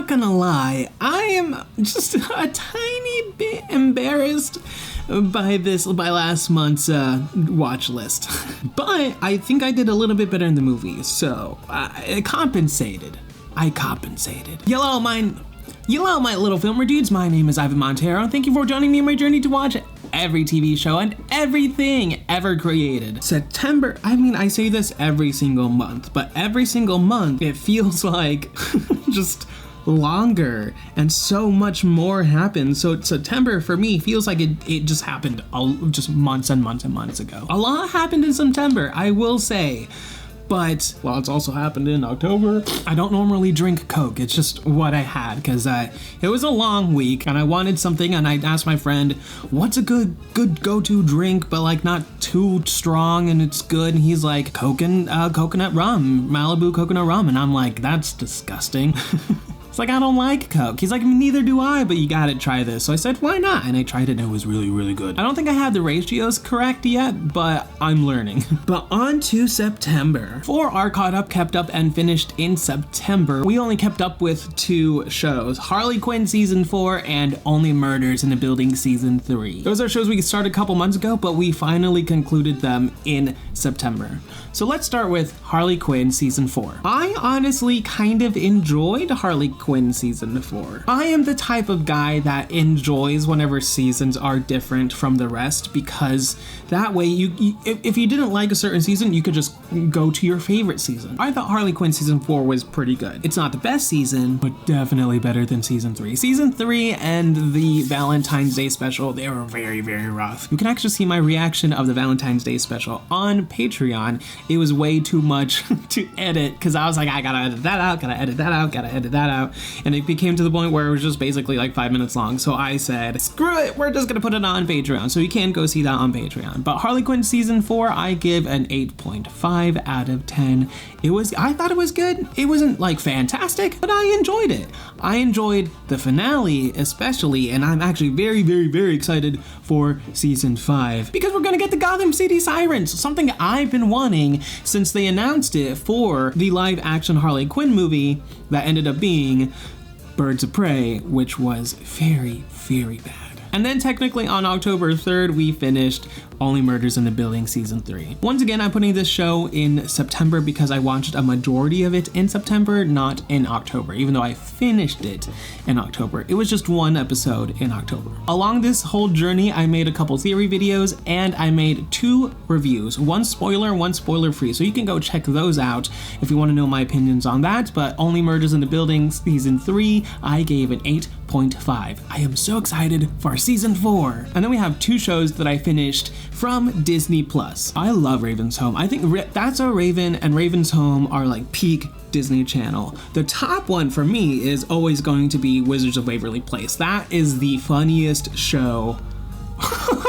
not gonna lie, I am just a tiny bit embarrassed by last month's watch list. But I think I did a little bit better in the movie, so I compensated. Yellow, my little filmer dudes, my name is Ivan Montero, and thank you for joining me on my journey to watch every TV show and everything ever created. September, I say this every single month, but every single month it feels like just longer and so much more happened. So September for me feels like it just happened just months and months and months ago. A lot happened in September, I will say. But, well, it's also happened in October. I don't normally drink Coke. It's just what I had because it was a long week and I wanted something, and I asked my friend, what's a good go-to drink, but like not too strong and it's good? And he's like, Coke and coconut rum, Malibu coconut rum. And I'm like, that's disgusting. It's like, I don't like Coke. He's like, neither do I, but you gotta try this. So I said, why not? And I tried it and it was really, really good. I don't think I had the ratios correct yet, but I'm learning. But on to September. 4 are caught up, kept up, and finished in September. We only kept up with 2 shows, Harley Quinn Season 4 and Only Murders in the Building Season 3. Those are shows we started a couple months ago, but we finally concluded them in September. So let's start with Harley Quinn Season 4. I honestly kind of enjoyed Harley Quinn Season 4. I am the type of guy that enjoys whenever seasons are different from the rest, because that way if you didn't like a certain season, you could just go to your favorite season. I thought Harley Quinn Season 4 was pretty good. It's not the best season, but definitely better than Season 3. Season 3 and the Valentine's Day special, they were very, very rough. You can actually see my reaction of the Valentine's Day special on Patreon. It was way too much to edit because I was like, I gotta edit that out, gotta edit that out, gotta edit that out. And it became to the point where it was just basically like 5 minutes long. So I said, screw it, we're just gonna put it on Patreon. So you can go see that on Patreon. But Harley Quinn Season 4, I give an 8.5 out of 10. I thought it was good. It wasn't like fantastic, but I enjoyed it. I enjoyed the finale especially, and I'm actually very, very, very excited for Season 5 because we're gonna get the Gotham City Sirens, something I've been wanting since they announced it for the live action Harley Quinn movie that ended up being Birds of Prey, which was very, very bad. And then technically on October 3rd, we finished Only Murders in the Building Season 3. Once again, I'm putting this show in September because I watched a majority of it in September, not in October, even though I finished it in October. It was just 1 episode in October. Along this whole journey, I made a couple theory videos and I made 2 reviews, one spoiler free. So you can go check those out if you want to know my opinions on that. But Only Murders in the Building Season 3, I gave an 8.5. I am so excited for Season 4. And then we have 2 shows that I finished from Disney Plus. I love Raven's Home. I think That's So Raven and Raven's Home are like peak Disney Channel. The top one for me is always going to be Wizards of Waverly Place. That is the funniest show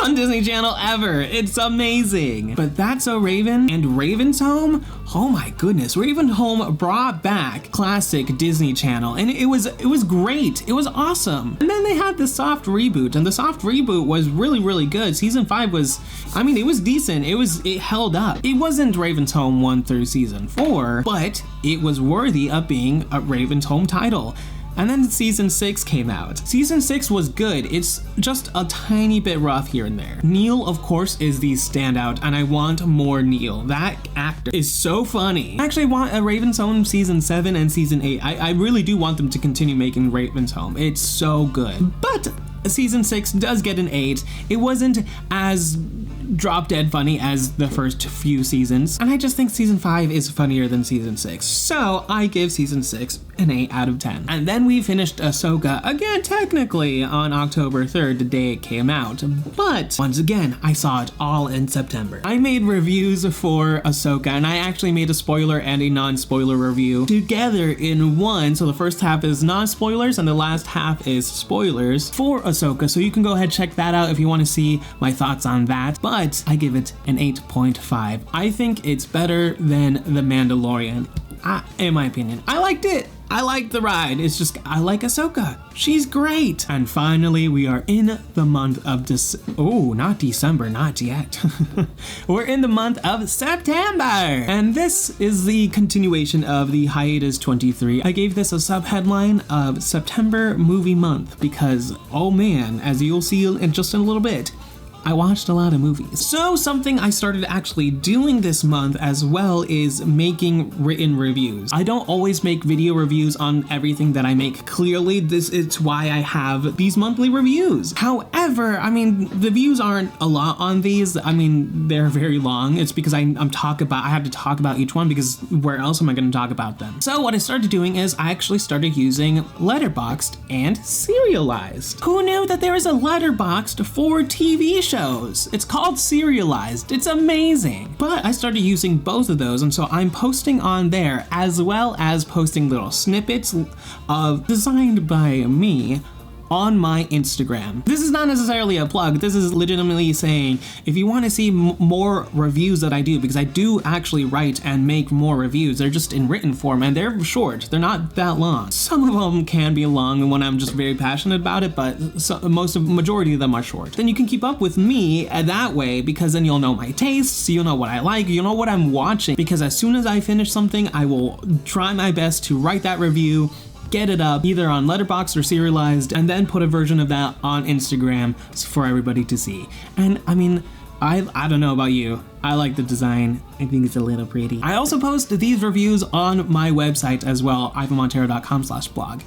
on Disney Channel ever. It's amazing. But That's So Raven and Raven's Home, oh my goodness, Raven's Home brought back classic Disney Channel, and it was great. It was awesome. And then they had the soft reboot, and the soft reboot was really, really good. Season 5 was, it was decent. It held up. It wasn't Raven's Home 1 through Season 4, but it was worthy of being a Raven's Home title. And then Season 6 came out. Season 6 was good. It's just a tiny bit rough here and there. Neil, of course, is the standout, and I want more Neil. That actor is so funny. I actually want a Raven's Home Season 7 and Season 8. I really do want them to continue making Raven's Home. It's so good. But Season 6 does get an 8. It wasn't as drop dead funny as the first few seasons, and I just think Season 5 is funnier than Season 6. So I give Season 6 an 8 out of 10. And then we finished Ahsoka, again technically on October 3rd, the day it came out, but once again I saw it all in September. I made reviews for Ahsoka, and I actually made a spoiler and a non-spoiler review together in one, so the first half is non-spoilers and the last half is spoilers for Ahsoka, so you can go ahead and check that out if you want to see my thoughts on that. But I give it an 8.5. I think it's better than The Mandalorian, in my opinion. I liked it. I like the ride. It's just, I like Ahsoka. She's great. And finally, we are in the month of not December, not yet. We're in the month of September. And this is the continuation of the Hiatus 23. I gave this a subheadline of September Movie Month because, oh man, as you'll see in just a little bit, I watched a lot of movies. So something I started actually doing this month as well is making written reviews. I don't always make video reviews on everything that I make. Clearly, this is why I have these monthly reviews. However, I mean, the views aren't a lot on these. I mean, they're very long. It's because I have to talk about each one because where else am I going to talk about them? So what I started doing is I actually started using Letterboxd and Serialized. Who knew that there is a Letterboxd for TV shows? It's called Serialized. It's amazing. But I started using both of those, and so I'm posting on there as well as posting little snippets of designed by me on my Instagram. This is not necessarily a plug. This is legitimately saying, if you want to see more reviews that I do, because I do actually write and make more reviews, they're just in written form and they're short. They're not that long. Some of them can be long when I'm just very passionate about it, but majority of them are short. Then you can keep up with me that way, because then you'll know my tastes, you'll know what I like, you'll know what I'm watching, because as soon as I finish something, I will try my best to write that review, get it up either on Letterboxd or Serialized, and then put a version of that on Instagram for everybody to see. And I mean, I don't know about you, I like the design. I think it's a little pretty. I also post these reviews on my website as well, ivanmontero.com/blog.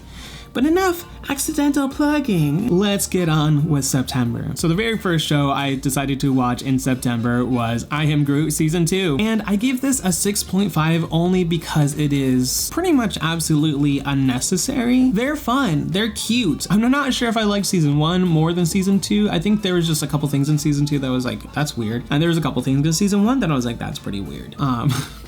But enough accidental plugging. Let's get on with September. So the very first show I decided to watch in September was I Am Groot Season 2. And I gave this a 6.5 only because it is pretty much absolutely unnecessary. They're fun, they're cute. I'm not sure if I liked Season 1 more than Season 2. I think there was just a couple things in Season 2 that was like, that's weird. And there was a couple things in Season 1 that I was like, that's pretty weird.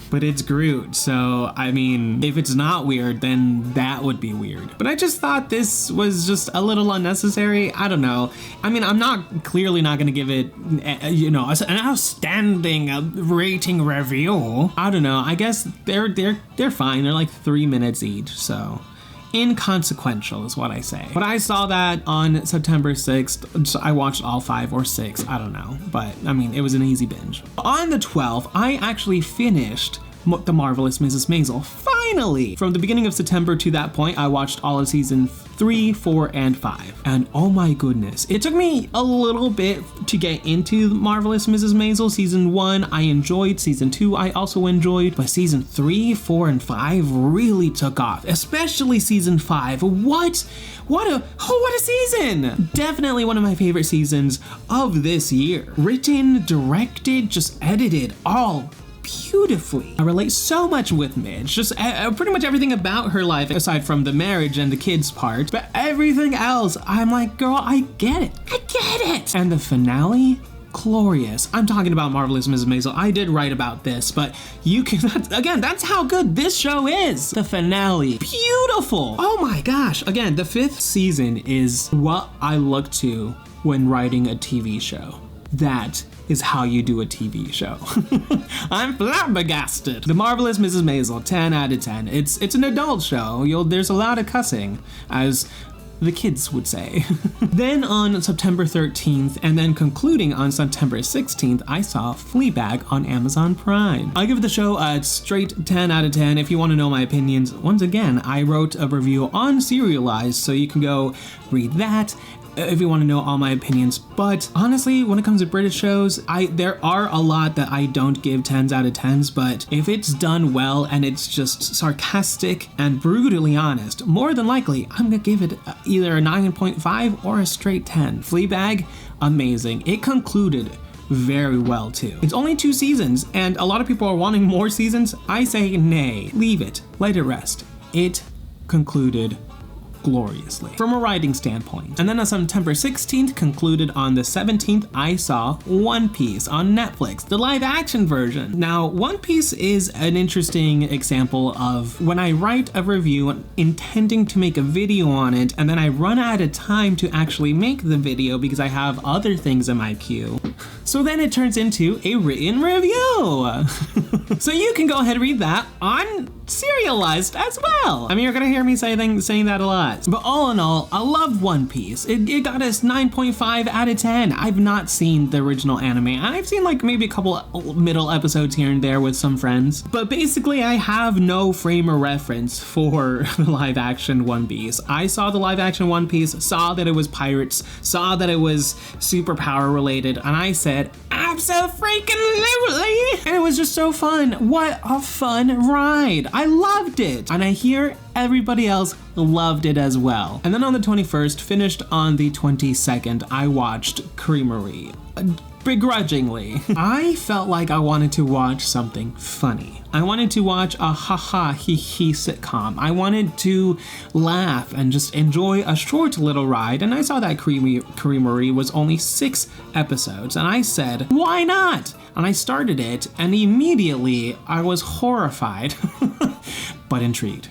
But it's Groot, so I mean, if it's not weird, then that would be weird. But I just thought this was just a little unnecessary. I don't know. I mean, I'm clearly not gonna give it, an outstanding rating review. I don't know. I guess they're fine. They're like 3 minutes each, so. Inconsequential is what I say. But I saw that on September 6th. So I watched all 5 or 6, I don't know. But I mean, it was an easy binge. On the 12th, I actually finished The Marvelous Mrs. Maisel. Finally! From the beginning of September to that point, I watched all of season 3, 4, and 5. And oh my goodness, it took me a little bit to get into Marvelous Mrs. Maisel. Season 1, I enjoyed. Season 2, I also enjoyed. But season 3, 4, and 5 really took off, especially season 5. What a season! Definitely one of my favorite seasons of this year. Written, directed, just edited, all beautifully. I relate so much with Midge, just pretty much everything about her life aside from the marriage and the kids part, but everything else, I'm like, girl, I get it. And the finale, glorious. I'm talking about Marvelous Mrs. Maisel. I did write about this, but you can, that's how good this show is. The finale, beautiful. Oh my gosh. Again, the 5th season is what I look to when writing a TV show. That is how you do a TV show. I'm flabbergasted. The Marvelous Mrs. Maisel, 10 out of 10. It's an adult show. There's a lot of cussing, as the kids would say. Then on September 13th, and then concluding on September 16th, I saw Fleabag on Amazon Prime. I give the show a straight 10 out of 10. If you want to know my opinions, once again, I wrote a review on Serialized, so you can go read that if you want to know all my opinions. But honestly, when it comes to British shows, there are a lot that I don't give 10s out of 10s, but if it's done well and it's just sarcastic and brutally honest, more than likely, I'm gonna give it either a 9.5 or a straight 10. Fleabag, amazing. It concluded very well too. It's only 2 seasons, and a lot of people are wanting more seasons. I say nay, leave it, let it rest. It concluded gloriously from a writing standpoint. And then on September 16th, concluded on the 17th, I saw One Piece on Netflix, the live action version. Now, One Piece is an interesting example of when I write a review intending to make a video on it, and then I run out of time to actually make the video because I have other things in my queue. So then it turns into a written review. So you can go ahead and read that on serialized as well. I mean, you're gonna hear me saying that a lot. But all in all, I loved One Piece. It got us 9.5 out of 10. I've not seen the original anime. I've seen like maybe a couple middle episodes here and there with some friends. But basically, I have no frame of reference for the live action One Piece. I saw the live action One Piece, saw that it was pirates, saw that it was superpower related, and I said, abso-freaking-lutely! And it was just so fun. What a fun ride. I loved it. And I hear everybody else loved it as well. And then on the 21st, finished on the 22nd, I watched Creamerie. Begrudgingly. I felt like I wanted to watch something funny. I wanted to watch a ha-ha he sitcom. I wanted to laugh and just enjoy a short little ride, and I saw that Creamerie was only 6 episodes, and I said, why not? And I started it, and immediately I was horrified, but intrigued.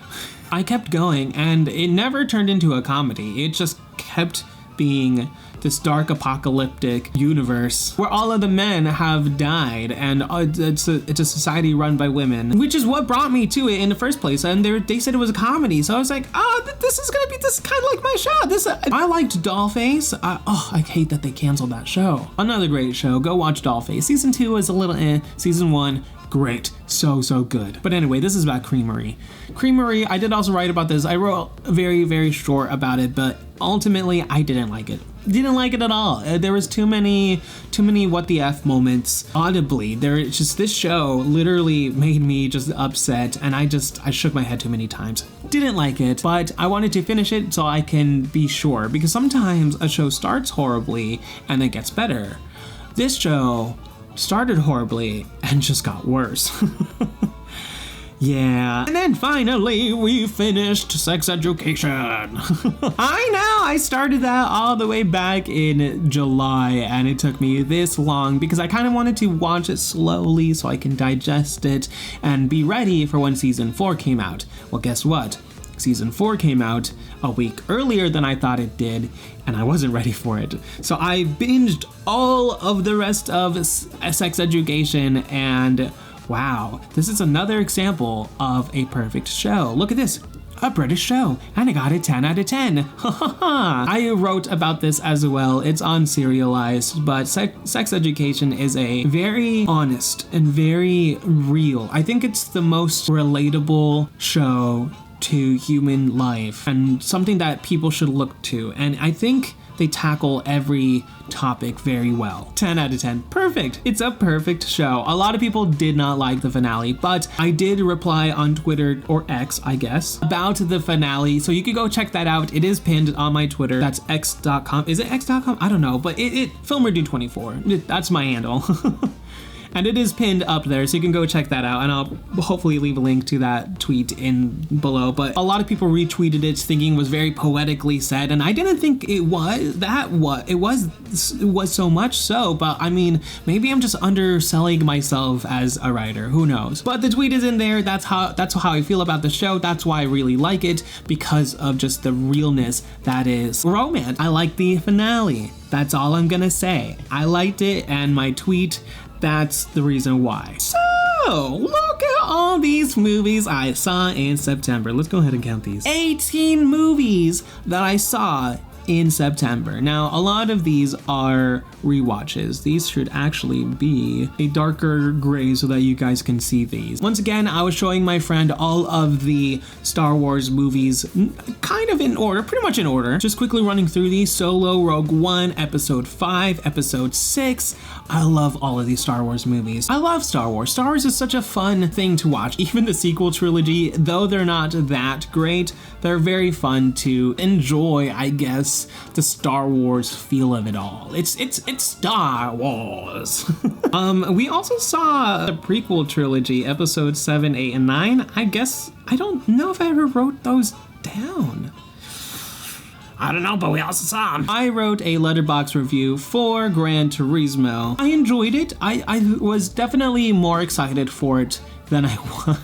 I kept going, and it never turned into a comedy. It just kept being this dark apocalyptic universe where all of the men have died, and it's a society run by women, which is what brought me to it in the first place. And they said it was a comedy, so I was like, oh, this is gonna be this kind of like my show. I liked Dollface. I hate that they canceled that show. Another great show. Go watch Dollface. Season 2 was a little Season 1, great. So good. But anyway, this is about Creamerie. Creamerie, I did also write about this. I wrote very, very short about it, but ultimately I didn't like it. Didn't like it at all. There was too many what the F moments audibly. This show literally made me just upset, and I shook my head too many times. Didn't like it, but I wanted to finish it so I can be sure, because sometimes a show starts horribly and it gets better. This show started horribly and just got worse. Yeah. And then finally, we finished Sex Education. I know, I started that all the way back in July, and it took me this long because I kind of wanted to watch it slowly so I can digest it and be ready for when season 4 came out. Well, guess what? Season 4 came out a week earlier than I thought it did, and I wasn't ready for it. So I binged all of the rest of Sex Education, and wow, this is another example of a perfect show. Look at this. A British show, and I got it 10 out of 10. I wrote about this as well. It's unserialized, but Sex Education is a very honest and very real. I think it's the most relatable show to human life and something that people should look to. And I think they tackle every topic very well. 10 out of 10. Perfect. It's a perfect show. A lot of people did not like the finale, but I did reply on Twitter, or X, I guess, about the finale. So you could go check that out. It is pinned on my Twitter. That's x.com. Is it x.com? I don't know, but FilmerDude24. That's my handle. And it is pinned up there, so you can go check that out, and I'll hopefully leave a link to that tweet in below. But a lot of people retweeted it thinking it was very poetically said, and I didn't think it was it was so much so, but I mean, maybe I'm just underselling myself as a writer, who knows. But the tweet is in there. That's how I feel about the show. That's why I really like it, because of just the realness that is romance. I like the finale. That's all I'm gonna say. I liked it, and my tweet, that's the reason why. So, look at all these movies I saw in September. Let's go ahead and count these. 18 movies that I saw in September. Now, a lot of these are rewatches. These should actually be a darker gray so that you guys can see these. Once again, I was showing my friend all of the Star Wars movies kind of in order, pretty much in order. Just quickly running through these: Solo, Rogue One, Episode 5, Episode 6. I love all of these Star Wars movies. I love Star Wars. Star Wars is such a fun thing to watch. Even the sequel trilogy, though they're not that great, they're very fun to enjoy, I guess, the Star Wars feel of it all. It's Star Wars. We also saw the prequel trilogy, Episode 7, 8, and 9. I guess, I don't know if I ever wrote those down. I don't know, but we also saw them. I wrote a letterbox review for Gran Turismo. I enjoyed it. I was definitely more excited for it than I was.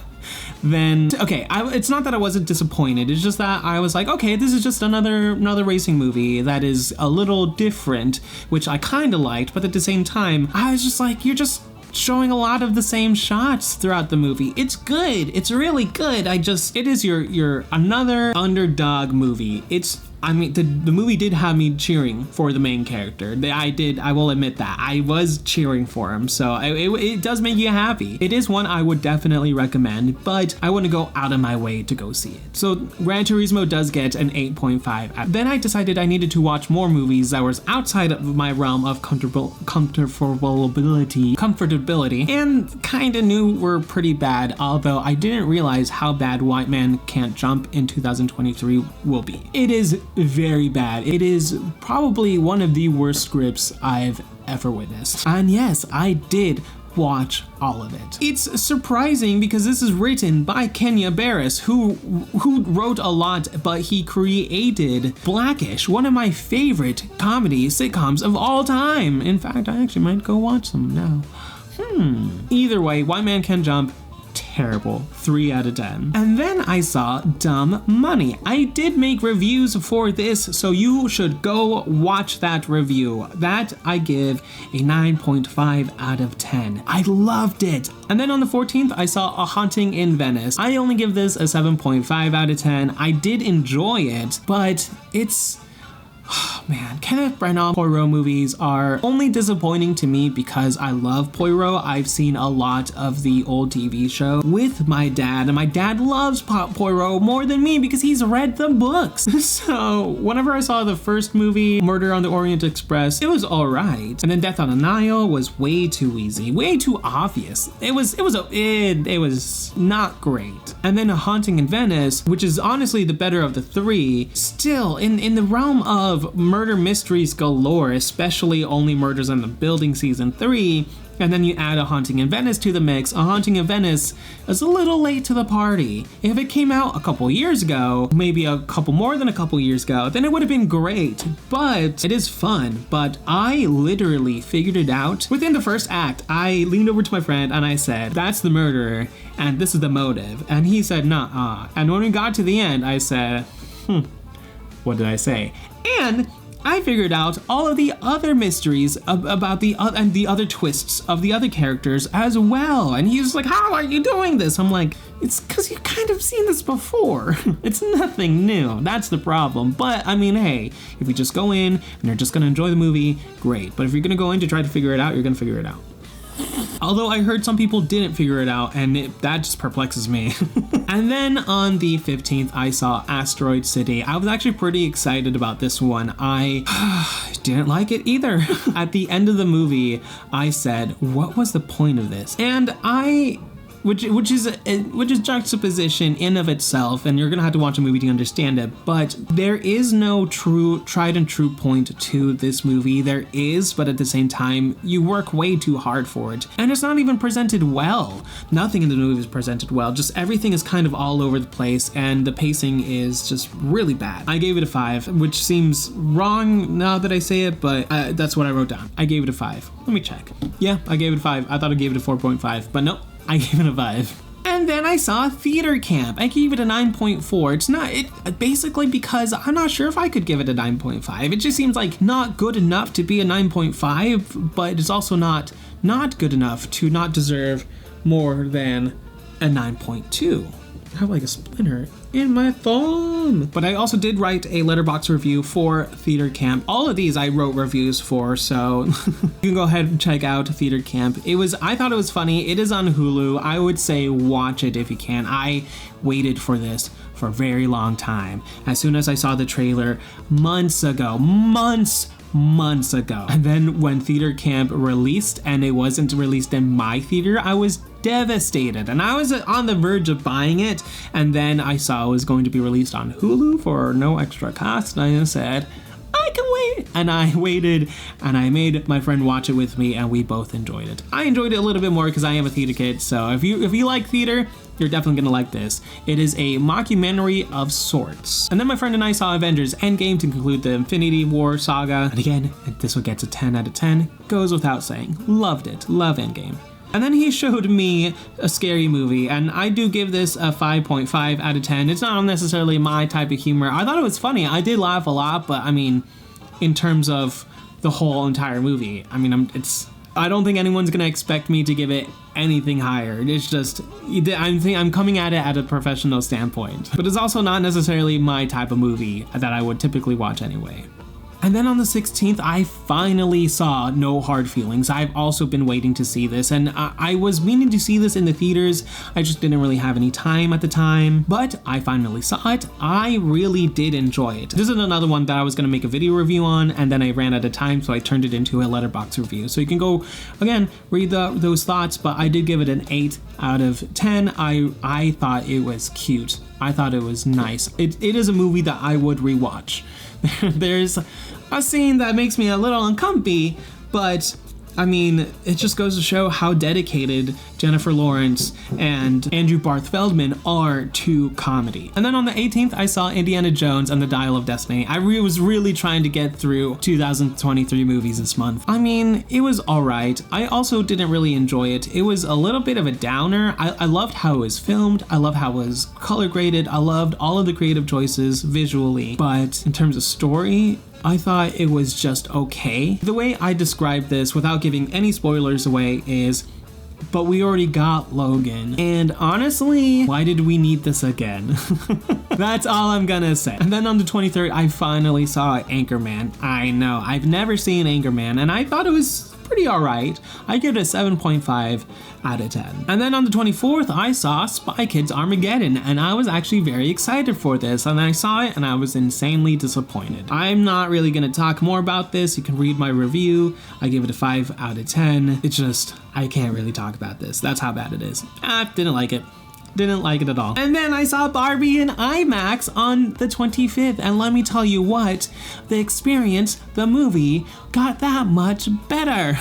It's not that I wasn't disappointed. It's just that I was like, okay, this is just another racing movie that is a little different, which I kind of liked, but at the same time, I was just like, you're just showing a lot of the same shots throughout the movie. It's good. It's really good. It is your another underdog movie. The movie did have me cheering for the main character. I will admit that. I was cheering for him, so it does make you happy. It is one I would definitely recommend, but I wouldn't go out of my way to go see it. So Gran Turismo does get an 8.5. Then I decided I needed to watch more movies that was outside of my realm of comfortability, and kinda knew were pretty bad, although I didn't realize how bad White Man Can't Jump in 2023 will be. It is very bad. It is probably one of the worst scripts I've ever witnessed. And yes, I did watch all of it. It's surprising because this is written by Kenya Barris, who wrote a lot, but he created Blackish, one of my favorite comedy sitcoms of all time. In fact, I actually might go watch them now. Either way, White Man Can Jump, terrible. 3 out of 10. And then I saw Dumb Money. I did make reviews for this, so you should go watch that review. That I give a 9.5 out of 10. I loved it. And then on the 14th, I saw A Haunting in Venice. I only give this a 7.5 out of 10. I did enjoy it, but it's... Oh man, Kenneth Branagh Poirot movies are only disappointing to me because I love Poirot. I've seen a lot of the old TV show with my dad, and my dad loves Poirot more than me because he's read the books. So whenever I saw the first movie, Murder on the Orient Express, it was alright. And then Death on the Nile was way too easy, way too obvious. It was not great. And then A Haunting in Venice, which is honestly the better of the three, still in the realm of murder mysteries galore, especially Only Murders in the Building season 3, and then you add A Haunting in Venice to the mix. A Haunting in Venice is a little late to the party. If it came out a couple years ago, maybe a couple more than a couple years ago, then it would have been great. But it is fun. But I literally figured it out within the first act. I leaned over to my friend and I said, "That's the murderer, and this is the motive." And he said, "Nuh-uh." And when we got to the end, I said, what did I say? And I figured out all of the other mysteries about the other twists of the other characters as well. And he was like, "How are you doing this?" I'm like, "It's because you've kind of seen this before." It's nothing new. That's the problem. But I mean, hey, if you just go in and you're just gonna enjoy the movie, great. But if you're gonna go in to try to figure it out, you're gonna figure it out. Although I heard some people didn't figure it out, and that just perplexes me. And then on the 15th, I saw Asteroid City. I was actually pretty excited about this one. I didn't like it either. At the end of the movie, I said, "What was the point of this?" And which is juxtaposition in of itself, and you're gonna have to watch a movie to understand it. But there is no tried and true point to this movie. There is, but at the same time, you work way too hard for it, and it's not even presented well. Nothing in the movie is presented well. Just everything is kind of all over the place, and the pacing is just really bad. I gave it a 5, which seems wrong now that I say it, but that's what I wrote down. I gave it a 5. Let me check. Yeah, I gave it a 5. I thought I gave it a 4.5, but nope. I gave it a 5. And then I saw Theater Camp. I gave it a 9.4. It's not, basically because I'm not sure if I could give it a 9.5. It just seems like not good enough to be a 9.5, but it's also not good enough to not deserve more than a 9.2. I have like a splinter in my thumb. But I also did write a letterbox review for Theater Camp. All of these I wrote reviews for, so you can go ahead and check out Theater Camp. I thought it was funny. It is on Hulu. I would say watch it if you can. I waited for this for a very long time. As soon as I saw the trailer months ago. And then when Theater Camp released and it wasn't released in my theater, I was devastated, and I was on the verge of buying it, and then I saw it was going to be released on Hulu for no extra cost, and I said, I can wait. And I waited, and I made my friend watch it with me, and we both enjoyed it. I enjoyed it a little bit more because I am a theater kid, so if you like theater, you're definitely gonna like this. It is a mockumentary of sorts. And then my friend and I saw Avengers Endgame to conclude the Infinity War saga. And again, this will get to 10 out of 10. Goes without saying. Loved it. Love Endgame. And then he showed me a scary movie, and I do give this a 5.5 out of 10. It's not necessarily my type of humor. I thought it was funny. I did laugh a lot, but I mean, in terms of the whole entire movie, I mean, I don't think anyone's gonna expect me to give it anything higher. It's just, I'm coming at it at a professional standpoint. But it's also not necessarily my type of movie that I would typically watch anyway. And then on the 16th, I finally saw No Hard Feelings. I've also been waiting to see this, and I was meaning to see this in the theaters. I just didn't really have any time at the time, but I finally saw it. I really did enjoy it. This is another one that I was gonna make a video review on, and then I ran out of time, so I turned it into a Letterboxd review. So you can go, again, read those thoughts, but I did give it an 8 out of 10. I thought it was cute. I thought it was nice. It is a movie that I would rewatch. There's a scene that makes me a little uncomfy, but I mean, it just goes to show how dedicated Jennifer Lawrence and Andrew Barth Feldman are to comedy. And then on the 18th, I saw Indiana Jones and the Dial of Destiny. I was really trying to get through 2023 movies this month. I mean, it was alright. I also didn't really enjoy it. It was a little bit of a downer. I loved how it was filmed. I loved how it was color graded. I loved all of the creative choices visually. But in terms of story, I thought it was just okay. The way I describe this without giving any spoilers away is, but we already got Logan. And honestly, why did we need this again? That's all I'm gonna say. And then on the 23rd, I finally saw Anchorman. I know, I've never seen Anchorman, and I thought it was pretty alright. I give it a 7.5 out of 10. And then on the 24th, I saw Spy Kids Armageddon, and I was actually very excited for this, and I saw it and I was insanely disappointed. I'm not really gonna talk more about this. You can read my review. I give it a 5 out of 10. It's just, I can't really talk about this. That's how bad it is. I didn't like it. Didn't like it at all. And then I saw Barbie in IMAX on the 25th, and let me tell you what, the experience, the movie, got that much better.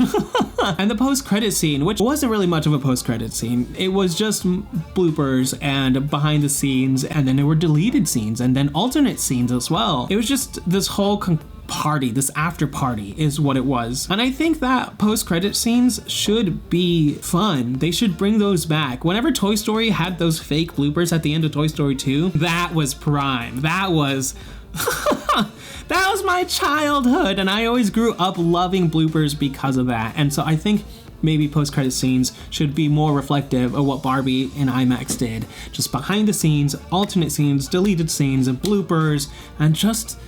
And the post-credit scene, which wasn't really much of a post-credit scene, it was just bloopers and behind the scenes, and then there were deleted scenes, and then alternate scenes as well. It was just this whole party, this after party is what it was. And I think that post-credit scenes should be fun. They should bring those back. Whenever Toy Story had those fake bloopers at the end of Toy Story 2, that was prime. That was that was my childhood, and I always grew up loving bloopers because of that. And so I think maybe post-credit scenes should be more reflective of what Barbie in IMAX did. Just behind the scenes, alternate scenes, deleted scenes, and bloopers, and just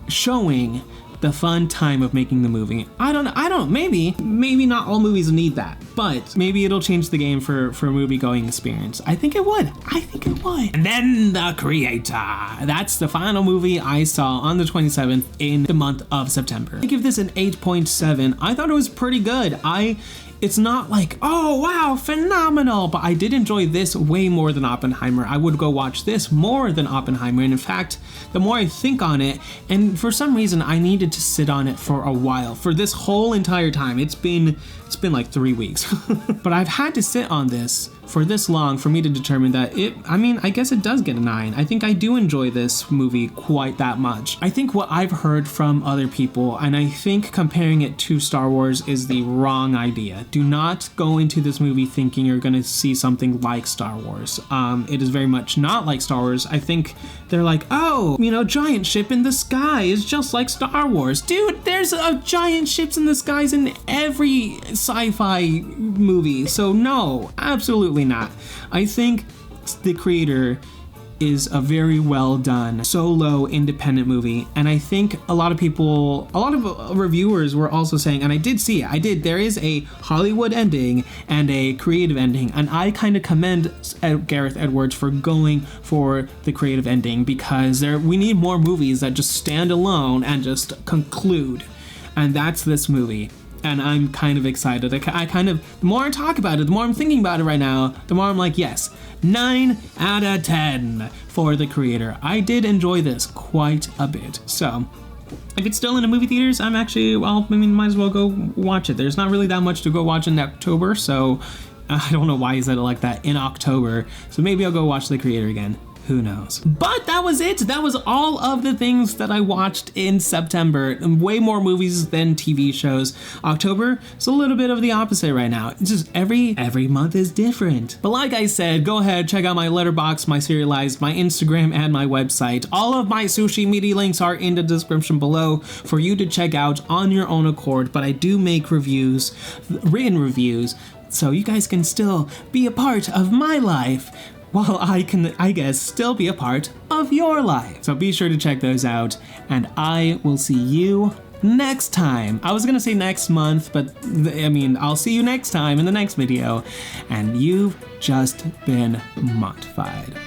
showing the fun time of making the movie. I don't, maybe not all movies need that, but maybe it'll change the game for a movie-going experience. I think it would. And then The Creator. That's the final movie I saw on the 27th in the month of September. I give this an 8.7. I thought it was pretty good. It's not like, oh wow, phenomenal, but I did enjoy this way more than Oppenheimer. I would go watch this more than Oppenheimer, and in fact, the more I think on it, and for some reason I needed to sit on it for a while, for this whole entire time. It's been like 3 weeks, but I've had to sit on this for this long for me to determine that I guess it does get a 9. I think I do enjoy this movie quite that much. I think what I've heard from other people, and I think comparing it to Star Wars is the wrong idea. Do not go into this movie thinking you're gonna see something like Star Wars. It is very much not like Star Wars. I think they're like, oh, giant ship in the sky is just like Star Wars. Dude, there's giant ships in the skies in every sci-fi movie. So no, absolutely not. I think The Creator is a very well done solo independent movie, and I think a lot of reviewers were also saying, and I did see it, there is a Hollywood ending and a creative ending, and I kind of commend Gareth Edwards for going for the creative ending, because we need more movies that just stand alone and just conclude, and that's this movie. And I'm kind of excited. The more I talk about it, the more I'm thinking about it right now, the more I'm like, yes, 9 out of 10 for The Creator. I did enjoy this quite a bit. So if it's still in the movie theaters, might as well go watch it. There's not really that much to go watch in October, so I don't know why he said it like that, in October. So maybe I'll go watch The Creator again. Who knows? But that was it. That was all of the things that I watched in September. Way more movies than TV shows. October is a little bit of the opposite right now. It's just every month is different. But like I said, go ahead, check out my Letterboxd, my Serialized, my Instagram, and my website. All of my Sushi Media links are in the description below for you to check out on your own accord. But I do make reviews, written reviews, so you guys can still be a part of my life, while I can, I guess, still be a part of your life. So be sure to check those out, and I will see you next time. I was gonna say next month, but I mean, I'll see you next time in the next video, and you've just been modified.